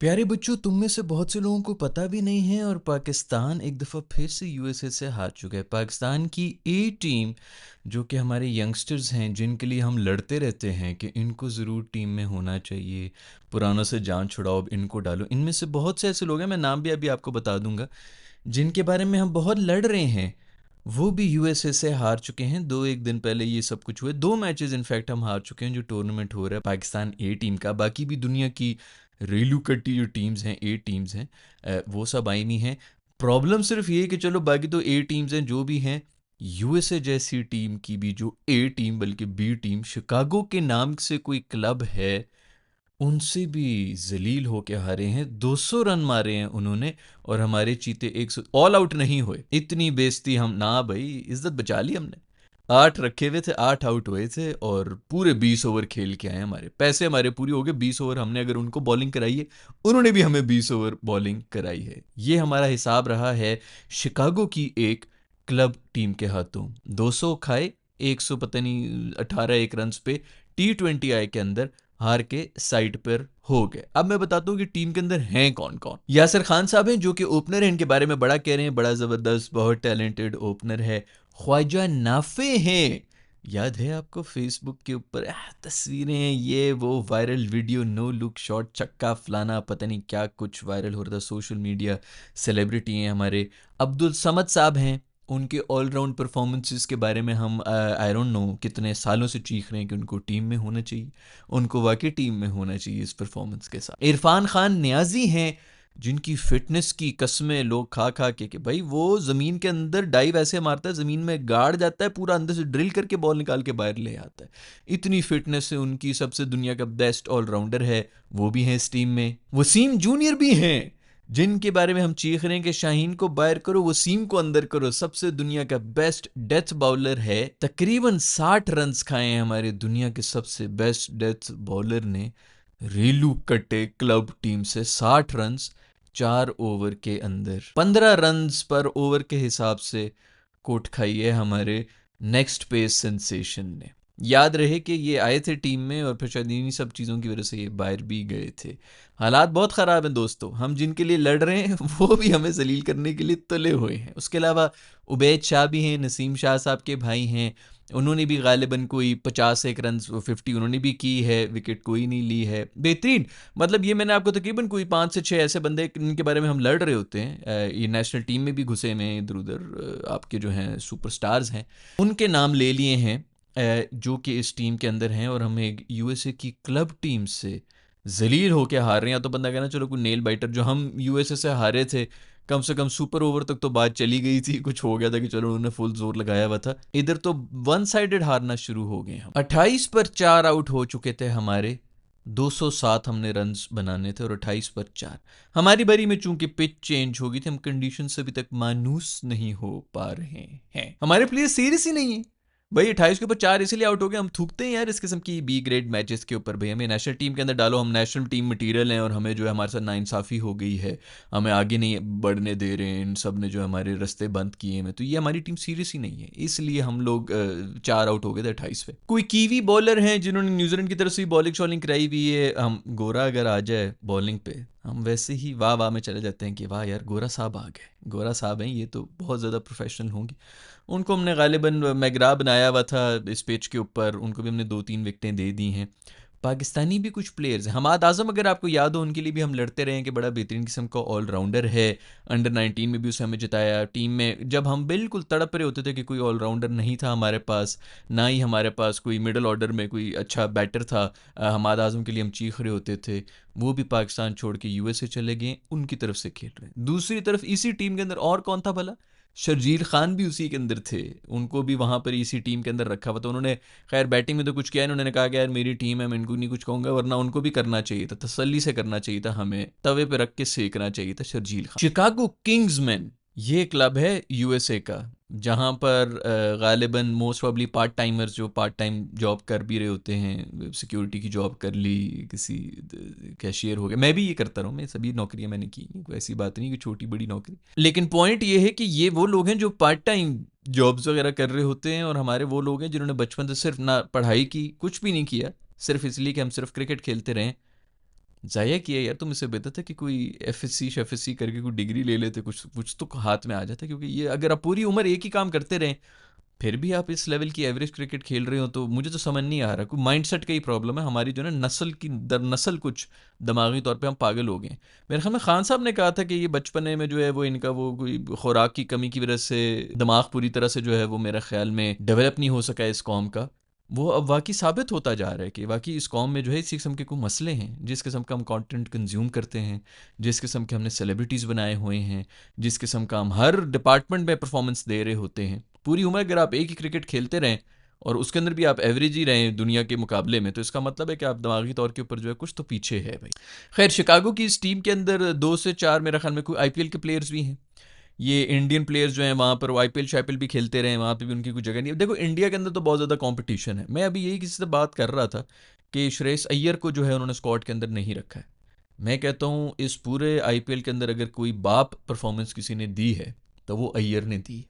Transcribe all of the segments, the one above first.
प्यारे बच्चों, तुम में से बहुत से लोगों को पता भी नहीं है और पाकिस्तान एक दफ़ा फिर से यूएसए से हार चुका है। पाकिस्तान की ए टीम, जो कि हमारे यंगस्टर्स हैं, जिनके लिए हम लड़ते रहते हैं कि इनको ज़रूर टीम में होना चाहिए, पुरानों से जान छुड़ाओ, अब इनको डालो। इनमें से बहुत से ऐसे लोग हैं, मैं नाम भी अभी आपको बता दूंगा, जिनके बारे में हम बहुत लड़ रहे हैं। वो भी यूएसए से हार चुके हैं। दो एक दिन पहले ये सब कुछ हुए, दो मैचेस इनफैक्ट हम हार चुके हैं जो टूर्नामेंट हो रहा है पाकिस्तान ए टीम का। बाकी भी दुनिया की रेलू कट्टी जो टीम्स हैं, ए टीम्स हैं, वो सब आई नहीं हैं। प्रॉब्लम सिर्फ ये है कि चलो बाकी तो ए टीम्स हैं जो भी हैं, यूएसए जैसी टीम की भी जो ए टीम बल्कि बी टीम, शिकागो के नाम से कोई क्लब है, उनसे भी जलील होके हारे हैं। 200 रन मारे हैं उन्होंने और हमारे चीते 100 ऑल आउट नहीं हुए। इतनी बेइज्जती हम ना, भाई इज्जत बचा ली हमने। 8 रखे हुए थे, 8 आउट हुए थे और पूरे 20 ओवर खेल के आए। हमारे पैसे हमारे पूरे हो गए। 20 ओवर हमने अगर उनको बॉलिंग कराई है, उन्होंने भी हमें 20 ओवर बॉलिंग कराई है। ये हमारा हिसाब रहा है शिकागो की एक क्लब टीम के हाथों। 200 खाए, 100 पता नहीं 18 एक रन पे T20 आई के अंदर हार के साइड पर हो गए। अब मैं बताता हूँ कि टीम के अंदर हैं कौन कौन। यासिर खान साहब हैं जो कि ओपनर हैं, इनके बारे में बड़ा कह रहे हैं, बड़ा ज़बरदस्त बहुत टैलेंटेड ओपनर है। ख्वाजा नाफे हैं, याद है आपको फेसबुक के ऊपर तस्वीरें, ये वो viral video, no look shot, छक्का फलाना, पता नहीं क्या कुछ वायरल हो रहा था सोशल मीडिया। सेलिब्रिटी हैं हमारे। अब्दुल समद साहब हैं, उनके ऑलराउंड परफॉर्मेंसेस के बारे में हम आई डोंट नो कितने सालों से चीख रहे हैं कि उनको टीम में होना चाहिए। उनको वाकई टीम में होना चाहिए इस परफॉर्मेंस के साथ। इरफान खान न्याजी हैं, जिनकी फिटनेस की कस्में लोग खा खा के कि भाई वो ज़मीन के अंदर डाइव ऐसे मारता है, ज़मीन में गाड़ जाता है, पूरा अंदर से ड्रिल करके बॉल निकाल के बाहर ले आता है। इतनी फिटनेस से उनकी, सबसे दुनिया का बेस्ट ऑलराउंडर है, वो भी हैं इस टीम में। वसीम जूनियर भी हैं, जिनके बारे में हम चीख रहे हैं कि शाहीन को बाहर करो, वसीम को अंदर करो। सबसे दुनिया का बेस्ट डेथ बॉलर है, तकरीबन 60 रन्स खाए हैं हमारे दुनिया के सबसे बेस्ट डेथ बॉलर ने रेलू कट्टे क्लब टीम से। 60 रन्स 4 ओवर के अंदर, 15 रन्स पर ओवर के हिसाब से कोट खाई है हमारे नेक्स्ट पेस सेंसेशन ने। याद रहे कि ये आए थे टीम में और फिर शायद इन्हीं सब चीज़ों की वजह से ये बाहर भी गए थे। हालात बहुत ख़राब हैं दोस्तों। हम जिनके लिए लड़ रहे हैं वो भी हमें जलील करने के लिए तुले हुए हैं। उसके अलावा उबैद शाह भी हैं, नसीम शाह साहब के भाई हैं। उन्होंने भी गालिबन कोई 50 एक रन 50 उन्होंने भी की है, विकेट कोई नहीं ली है। बेहतरीन, मतलब ये मैंने आपको तकरीबन कोई 5 से 6 ऐसे बंदे इनके बारे में हम लड़ रहे होते हैं। ये नेशनल टीम में भी घुसे में इधर उधर, आपके जो हैं सुपरस्टार्स हैं, उनके नाम ले लिए हैं जो कि इस टीम के अंदर हैं। और हमें यूएसए की क्लब टीम से जलील होके हार रहे हैं। या तो बंदा कहना चलो कोई नेल बाइटर, जो हम यूएसए से हारे थे, कम से कम सुपर ओवर तक तो बात चली गई थी, कुछ हो गया था कि चलो उन्होंने फुल जोर लगाया हुआ था। इधर तो वन साइडेड हारना शुरू हो गए हम। 28 पर 4 आउट हो चुके थे हमारे। 207 हमने रन्स बनाने थे और 28 पर 4। हमारी बारी में चूंकि पिच चेंज हो गई थी, हम कंडीशन से अभी तक मानूस नहीं हो पा रहे हैं। हमारे प्लेयर सीरियस ही नहीं है भाई। 28 के ऊपर 4 इसलिए आउट हो गए। हम थूकते हैं यार इस किस्म की बी ग्रेड मैचेस के ऊपर। भाई हमें नेशनल टीम के अंदर डालो, हम नेशनल टीम मटीरियल हैं और हमें जो है हमारे साथ नाइंसाफ़ी हो गई है, हमें आगे नहीं बढ़ने दे रहे हैं, इन सब ने जो हमारे रास्ते बंद किए हैं। तो ये हमारी टीम सीरियस ही नहीं है, इसलिए हम लोग 4 आउट हो गए थे 28 पे। कोई कीवी बॉलर हैं जिन्होंने न्यूजीलैंड की तरफ से बॉलिंग शॉलिंग कराई हुई है। हम गोरा अगर आ जाए बॉलिंग पे, हम वैसे ही वाह वाह में चले जाते हैं कि वाह यार गोरा साहब आ गए, गोरा साहब हैं, ये तो बहुत ज़्यादा प्रोफेशनल होंगे। उनको हमने गालिबन मैगरा बनाया हुआ था इस पिच के ऊपर, उनको भी हमने 2-3 विकेटें दे दी हैं। पाकिस्तानी भी कुछ प्लेयर्स हैं, हमाद आज़म अगर आपको याद हो, उनके लिए भी हम लड़ते रहे हैं कि बड़ा बेहतरीन किस्म का ऑलराउंडर है। अंडर 19 में भी उसे हमें जिताया। टीम में जब हम बिल्कुल तड़प रहे होते थे कि कोई ऑलराउंडर नहीं था हमारे पास, ना ही हमारे पास कोई मिडल ऑर्डर में कोई अच्छा बैटर था, हमाद आज़म के लिए हम चीख रहे होते थे। वो भी पाकिस्तान छोड़ के यूएसए चले गए, उनकी तरफ से खेल रहे हैं। दूसरी तरफ इसी टीम के अंदर और कौन था भला, शर्जील खान भी उसी के अंदर थे, उनको भी वहाँ पर इसी टीम के अंदर रखा हुआ था। उन्होंने खैर बैटिंग में तो कुछ किया, उन्होंने कहा कि यार मेरी टीम है, मैं इनको नहीं कुछ कहूँगा, वरना उनको भी करना चाहिए था, तसल्ली से करना चाहिए था, हमें तवे पे रख के सेकना चाहिए था। शर्जील खान, शिकागो किंग्समैन ये क्लब है यूएसए का, जहाँ पर गालिबन मोस्ट प्रॉब्ली पार्ट टाइमर्स जो पार्ट टाइम जॉब कर भी रहे होते हैं, सिक्योरिटी की जॉब कर ली, किसी कैशियर हो गया, मैं भी ये करता रहा हूँ, मैं सभी नौकरियाँ मैंने की, कोई ऐसी बात नहीं कि छोटी बड़ी नौकरी। लेकिन पॉइंट ये है कि ये वो लोग हैं जो पार्ट टाइम जॉब्स वगैरह कर रहे होते हैं, और हमारे वो लोग हैं जिन्होंने बचपन से सिर्फ ना पढ़ाई की, कुछ भी नहीं किया, सिर्फ इसलिए कि हम सिर्फ क्रिकेट खेलते रहें, ज़ाया किया यार, तुम इससे बेहतर था कि कोई एफएससी शेफएससी करके कोई डिग्री ले लेते, कुछ कुछ तो हाथ में आ जाता, क्योंकि ये अगर आप पूरी उम्र एक ही काम करते रहें फिर भी आप इस लेवल की एवरेज क्रिकेट खेल रहे हो, तो मुझे तो समझ नहीं आ रहा, कोई माइंडसेट का ही प्रॉब्लम है हमारी, जो है ना नस्ल की दर नस्ल, कुछ दिमागी तौर पे हम पागल हो गए। मेरे ख्याल में खान साहब ने कहा था कि ये बचपने में जो है वो इनका वो कोई खुराक की कमी की वजह से दिमाग पूरी तरह से जो है वो मेरे ख्याल में डेवलप नहीं हो सका है इस कौम का। वो अब वाकई साबित होता जा रहा है कि वाकई इस कौम में जो है इस किस्म के कोई मसले हैं, जिस किस्म का हम कंटेंट कंज्यूम करते हैं, जिस किस्म के हमने सेलिब्रिटीज़ बनाए हुए हैं, जिस किस्म का हम हर डिपार्टमेंट में परफॉर्मेंस दे रहे होते हैं। पूरी उम्र अगर आप एक ही क्रिकेट खेलते रहें और उसके अंदर भी आप एवरेज ही रहें दुनिया के मुकाबले में, तो इसका मतलब है कि आप दिमागी तौर के ऊपर जो है कुछ तो पीछे है भाई। खैर, शिकागो की इस टीम के अंदर 2 से 4 मेरे ख्याल में कोई आईपीएल के प्लेयर्स भी हैं। ये इंडियन प्लेयर्स जो हैं वहाँ पर वो आईपीएल शाईपीएल भी खेलते रहे हैं, वहाँ पे भी उनकी कोई जगह नहीं है। देखो, इंडिया के अंदर तो बहुत ज़्यादा कंपटीशन है। मैं अभी यही किसी से बात कर रहा था कि श्रेयस अय्यर को जो है उन्होंने स्क्वाड के अंदर नहीं रखा है। मैं कहता हूँ इस पूरे आईपीएल के अंदर अगर कोई बाप परफॉर्मेंस किसी ने दी है तो वो अय्यर ने दी है।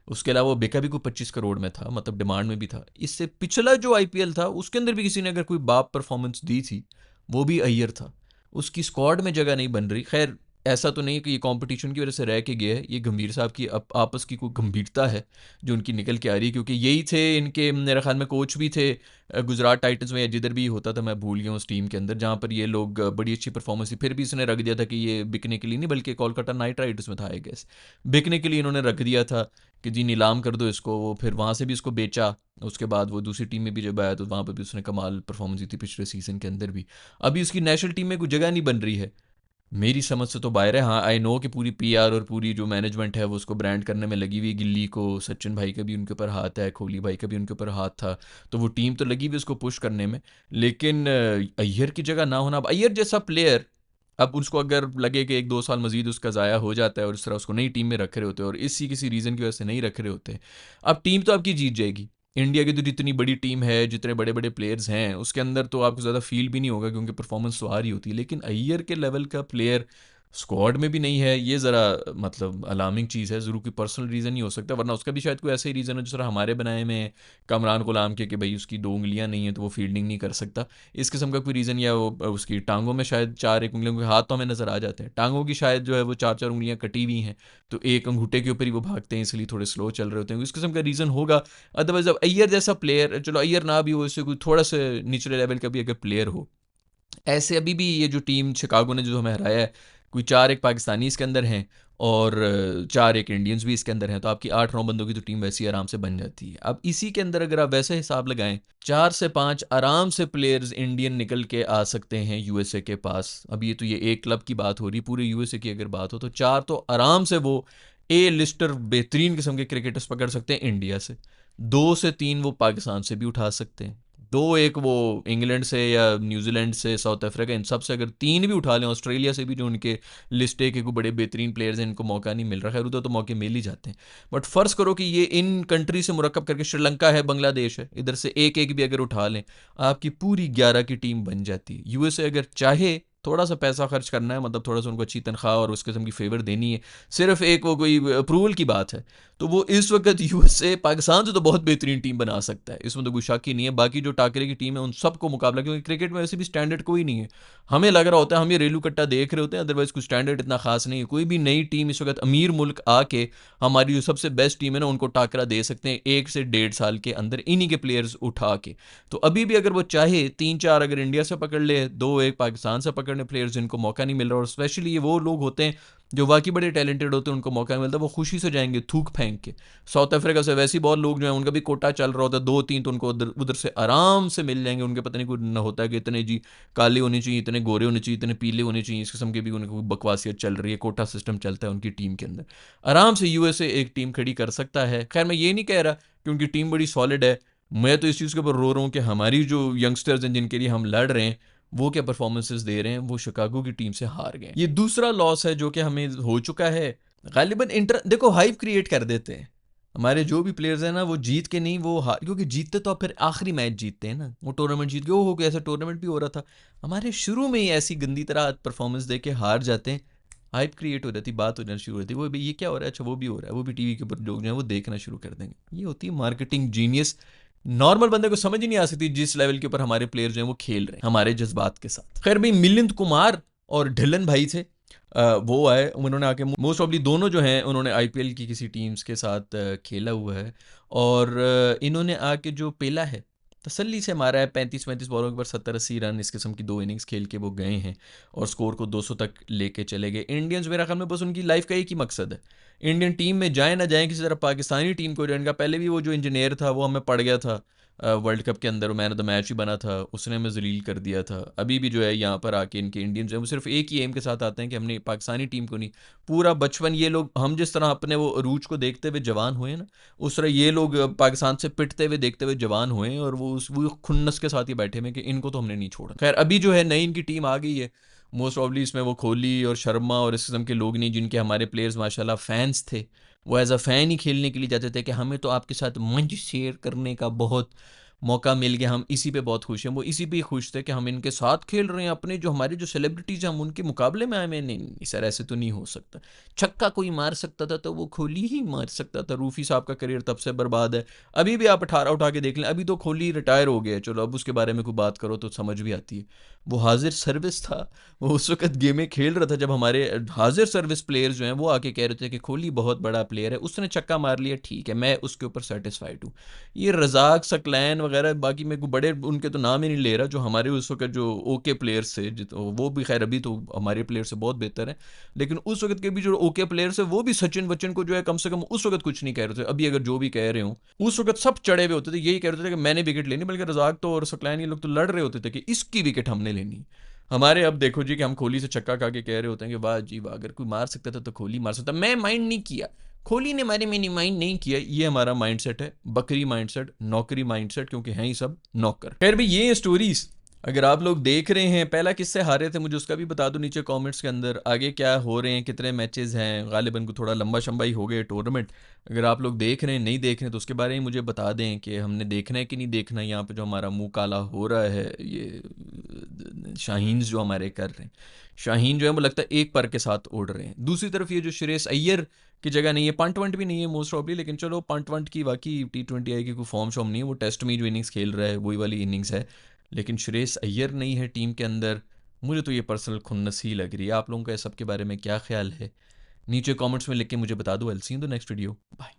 उसके अलावा वो बिका भी कोई 25 करोड़ में था, मतलब डिमांड में भी था। इससे पिछला जो आईपीएल था उसके अंदर भी किसी ने अगर कोई बाप परफॉर्मेंस दी थी, वो भी अय्यर था। उसकी स्क्वाड में जगह नहीं बन रही। खैर, ऐसा तो नहीं कि ये कंपटीशन की वजह से रह के गया है, ये गंभीर साहब की आपस की कोई गंभीरता है जो उनकी निकल के आ रही है, क्योंकि यही थे इनके मेरे ख्याल में कोच भी थे गुजरात टाइटंस में या जिधर भी होता था, मैं भूल गया उस टीम के अंदर जहाँ पर ये लोग बड़ी अच्छी परफॉर्मेंस थी, फिर भी इसने रख दिया था कि ये बिकने के लिए नहीं, बल्कि कोलकाता नाइट राइडर्स में था आई गेस, बिकने के लिए इन्होंने रख दिया था कि जी नीलाम कर दो इसको। वो फिर वहाँ से भी इसको बेचा, उसके बाद वो दूसरी टीम में भी जब आया तो वहाँ पर भी उसने कमाल परफॉर्मेंस दी थी पिछले सीजन के अंदर भी। अभी उसकी नेशनल टीम में कोई जगह नहीं बन रही है, मेरी समझ से तो बाहर है। हाँ, आई नो कि पूरी पीआर और पूरी जो मैनेजमेंट है वो उसको ब्रांड करने में लगी हुई, गिल्ली को, सचिन भाई का भी उनके ऊपर हाथ है, कोहली भाई का भी उनके ऊपर हाथ था, तो वो टीम तो लगी हुई उसको पुश करने में। लेकिन अय्यर की जगह ना होना, अब अय्यर जैसा प्लेयर, अब उसको अगर लगे कि 1-2 साल मजीद उसका ज़ाया हो जाता है और इस तरह उसको नई टीम में रख रहे होते हैं और इसी किसी रीज़न की वजह से नहीं रख रहे होते, अब टीम तो आपकी जीत जाएगी। इंडिया की तो जितनी बड़ी टीम है, जितने बड़े बड़े प्लेयर्स हैं, उसके अंदर तो आपको ज़्यादा फील भी नहीं होगा क्योंकि परफॉर्मेंस तो आ रही होती है। लेकिन अय्यर के लेवल का प्लेयर स्क्वाड में भी नहीं है, ये ज़रा मतलब अलार्मिंग चीज़ है। ज़रूर कोई पर्सनल रीज़न नहीं हो सकता, वरना उसका भी शायद कोई ऐसा ही रीज़न है जिस तरह हमारे बनाए में है कमरान गुलाम के कि भाई उसकी 2 उंगलियां नहीं है तो वो फील्डिंग नहीं कर सकता। इस किस्म का कोई रीज़न, या वो उसकी टांगों में शायद 4 एक उंगलियों के हाथ तो हमें नज़र आ जाते हैं, टांगों की शायद जो है वो 4 4 उंगलियां कटी हुई हैं, तो एक अंगूठे के ऊपर ही वो भागते हैं, इसलिए थोड़े स्लो चल रहे होते हैं, इस किस्म का रीज़न होगा। अदरवाइज अब अय्यर जैसा प्लेयर, चलो अय्यर ना भी हो, इससे कोई थोड़ा सा निचले लेवल का भी अगर प्लेयर हो, ऐसे अभी भी ये जो टीम शिकागो ने जो हमें हराया है, कोई 4 एक पाकिस्तानी इसके अंदर हैं और 4 एक इंडियंस भी इसके अंदर हैं, तो आपकी 8 9 बंदों की तो टीम वैसी आराम से बन जाती है। अब इसी के अंदर अगर आप वैसे हिसाब लगाएं, 4 से 5 आराम से प्लेयर्स इंडियन निकल के आ सकते हैं यूएसए के पास। अब ये तो ये एक क्लब की बात हो रही, पूरे यूएसए की अगर बात हो तो 4 तो आराम से वो ए लिस्टर बेहतरीन किस्म के क्रिकेटर्स पकड़ सकते हैं इंडिया से। 2 से 3 वो पाकिस्तान से भी उठा सकते हैं, 2 एक वो इंग्लैंड से या न्यूजीलैंड से, साउथ अफ्रीका, इन सब से अगर 3 भी उठा लें, ऑस्ट्रेलिया से भी जो उनके लिस्ट है कि कोई बड़े बेहतरीन प्लेयर्स हैं, इनको मौका नहीं मिल रहा, खैर उधर तो मौके मिल ही जाते हैं। बट फ़र्ज़ करो कि ये इन कंट्री से मुरक्कब करके श्रीलंका है, बांग्लादेश है, इधर से एक एक भी अगर उठा लें, आपकी पूरी 11 की टीम बन जाती है। यूएसए अगर चाहे थोड़ा सा पैसा खर्च करना है, मतलब थोड़ा सा उनको अच्छी तनख्वाह और उस किस्म की फेवर देनी है, सिर्फ एक वो कोई अप्रूवल की बात है, तो वो इस वक्त यूएसए पाकिस्तान से तो बहुत बेहतरीन टीम बना सकता है, इसमें तो कोई शक ही नहीं है। बाकी जो टाकरे की टीम है उन सबको मुकाबला, क्योंकि क्रिकेट में वैसे भी स्टैंडर्ड कोई नहीं है, हमें लग रहा होता है हम ये रेलू कट्टा देख रहे होते हैं, अदरवाइज कोई स्टैंडर्ड इतना खास नहीं है। कोई भी नई टीम इस वक्त अमीर मुल्क आके हमारी जो सबसे बेस्ट टीम है ना उनको टाकरा दे सकते हैं 1 से 1.5 साल के अंदर इन्हीं के प्लेयर्स उठा के। तो अभी भी अगर वो चाहे 3 4 अगर इंडिया से पकड़ ले, 2 एक पाकिस्तान से पकड़ने प्लेयर्स जिनको मौका नहीं मिल रहा, और स्पेशली ये वो लोग होते हैं जो वाकई बड़े टैलेंटेड होते हैं, उनको मौका मिलता है, वो खुशी से जाएंगे थूक फेंक के। साउथ अफ्रीका से वैसे ही बहुत लोग जो हैं उनका भी कोटा चल रहा होता है, 2 3 तो उनको उधर उधर से आराम से मिल जाएंगे। उनके पता नहीं कुछ न होता है कि इतने जी काले होने चाहिए, इतने गोरे होने चाहिए, इतने पीले होने चाहिए, इस किस्म की भी उनको बकवासियत चल रही है, कोटा सिस्टम चलता है उनकी टीम के अंदर। आराम से यूएसए एक टीम खड़ी कर सकता है। खैर, मैं ये नहीं कह रहा कि उनकी टीम बड़ी सॉलिड है, मैं तो इस चीज़ के ऊपर रो रहा हूँ कि हमारी जो यंगस्टर्स हैं जिनके लिए हम लड़ रहे हैं, वो क्या परफॉर्मेंसेस दे रहे हैं, वो शिकागो की टीम से हार गए। ये दूसरा लॉस है जो कि हमें हो चुका है। गालिबन इंटर देखो हाइप क्रिएट कर देते हैं हमारे जो भी प्लेयर्स हैं ना, वो जीत के नहीं, वो हार, क्योंकि जीतते तो आप फिर आखिरी मैच जीतते हैं ना, वो टूर्नामेंट जीत के वो हो गया, ऐसा टूर्नामेंट भी हो रहा था हमारे शुरू में ही, ऐसी गंदी तरह परफॉर्मेंस दे के हार जाते हैं, हाइप क्रिएट हो जाती, बात हो जाना शुरू हो जाती है, वो भी ये क्या हो रहा है, अच्छा वो भी हो रहा है, वो भी टीवी के ऊपर लोग जो है वो देखना शुरू कर देंगे। ये होती है मार्केटिंग जीनियस, नॉर्मल बंदे को समझ ही नहीं आ सकती जिस लेवल के ऊपर हमारे प्लेयर जो हैं वो खेल रहे हैं हमारे जज्बात के साथ। खैर भाई, मिलिंद कुमार और ढिलन भाई थे, वो आए, उन्होंने आके मोस्ट ऑफली दोनों जो हैं उन्होंने आईपीएल की किसी टीम्स के साथ खेला हुआ है, और इन्होंने आके जो पेला है तसल्ली से मारा है, 35-35 बॉलों के ऊपर 70-80 रन, इस किस्म की 2 इनिंग्स खेल के वो गए हैं और स्कोर को 200 तक लेके चले गए। इंडियंस मेरा ख्याल में बस उनकी लाइफ का एक ही मकसद है, इंडियन टीम में जाए ना जाए किसी तरह पाकिस्तानी टीम को ज्वाइन का। पहले भी वो जो इंजीनियर था वो हमें पड़ गया था वर्ल्ड कप के अंदर, मैन ऑफ द मैच ही बना था, उसने हमें जलील कर दिया था। अभी भी जो है यहाँ पर आके इनके इंडियंस हैं वो सिर्फ एक ही एम के साथ आते हैं कि हमने पाकिस्तानी टीम को नहीं, पूरा बचपन ये लोग, हम जिस तरह अपने वो अरूज को देखते हुए जवान हुए ना, उस तरह ये लोग पाकिस्तान से पिटते हुए देखते हुए जवान हुए हैं, और वो खुन्नस के साथ ही बैठे हुए कि इनको तो हमने नहीं छोड़ा। खैर अभी जो है नई इनकी टीम आ गई है, मोस्ट ऑफली इसमें वो कोहली और शर्मा और इस किस्म के लोग नहीं जिनके हमारे प्लेयर्स माशाल्लाह फैंस थे, वो एज अ फ़ैन ही खेलने के लिए जाते थे कि हमें तो आपके साथ मंच शेयर करने का बहुत मौका मिल गया, हम इसी पे बहुत खुश हैं। वो इसी पे खुश थे कि हम इनके साथ खेल रहे हैं, अपने जो हमारे जो सेलिब्रिटीज़ हैं हम उनके मुकाबले में आए। में नहीं, नहीं सर, ऐसे तो नहीं हो सकता। छक्का कोई मार सकता था तो वो कोहली ही मार सकता था। रूफी साहब का करियर तब से बर्बाद है। अभी भी आप 18 उठा के देख लें, अभी तो कोहली रिटायर हो गया है, चलो अब उसके बारे में कोई बात करो तो समझ भी आती है। वो हाजिर सर्विस था, वो उस वक्त गेमें खेल रहा था जब हमारे हाजिर सर्विस प्लेयर्स जो हैं वो आके कह रहे थे कि कोहली बहुत बड़ा प्लेयर है, उसने छक्का मार लिया, ठीक है, मैं उसके ऊपर सेटिस्फाइड हूँ। ये रज़ाक सकलैन वगैरह बाकी मैं को बड़े उनके तो नाम ही नहीं ले रहा, जो हमारे उस वक्त जो ओके प्लेयर्स थे, वो भी खैर अभी तो हमारे प्लेयर से बहुत बेहतर है, लेकिन उस वक्त के भी जो ओके प्लेयर्स है वो भी सचिन बच्चन को जो है कम से कम उस वक्त कुछ नहीं कह रहे थे। अभी अगर जो भी कह रहे हो, उस वक्त सब चढ़े हुए होते थे, यही कह रहे थे कि मैंने विकेट लेनी, बल्कि रज़ाक तो और सकलैन ये लोग तो लड़ रहे होते थे कि इसकी विकेट हमने लेनी। हमारे अब देखो जी कि हम कोहली से छक्का खा के कह रहे होते हैं कि वाह जी वाह, अगर कोई मार सकता था तो कोहली मार सकता। मैं माइंड नहीं किया, कोहली ने हमारे मैंने माइंड नहीं किया। ये हमारा माइंडसेट है, बकरी माइंडसेट, नौकरी माइंडसेट, क्योंकि हैं ही सब नौकर। खैर भाई, ये स्टोरीज अगर आप लोग देख रहे हैं, पहला किससे हारे थे मुझे उसका भी बता दो नीचे कमेंट्स के अंदर, आगे क्या हो रहे हैं, कितने मैचेस हैं, गालिबन को थोड़ा लंबा शंबा ही हो गए टूर्नामेंट। अगर आप लोग देख रहे हैं, नहीं देख रहे हैं, तो उसके बारे में मुझे बता दें कि हमने देखना है कि नहीं देखना है। यहाँ पे जो हमारा मुंह काला हो रहा है, ये शाहीन जो हमारे कर रहे हैं, शाहीन जो है वो लगता है एक पर के साथ उड़ रहे हैं। दूसरी तरफ ये जो श्रेयस अय्यर की जगह नहीं है, पंट वंट भी नहीं है मोस्ट प्रॉब्ली, लेकिन चलो पंट वंट की बाकी T20 आई की कोई फॉर्म शॉर्म नहीं है, वो टेस्ट में जो इनिंग्स खेल रहा है वही वाली इनिंग्स है, लेकिन श्रेयस अय्यर नहीं है टीम के अंदर। मुझे तो ये पर्सनल खुन्नस ही लग रही है। आप लोगों का इस सब के बारे में क्या ख्याल है, नीचे कमेंट्स में लिख के मुझे बता दो। I will see you in the next video, bye.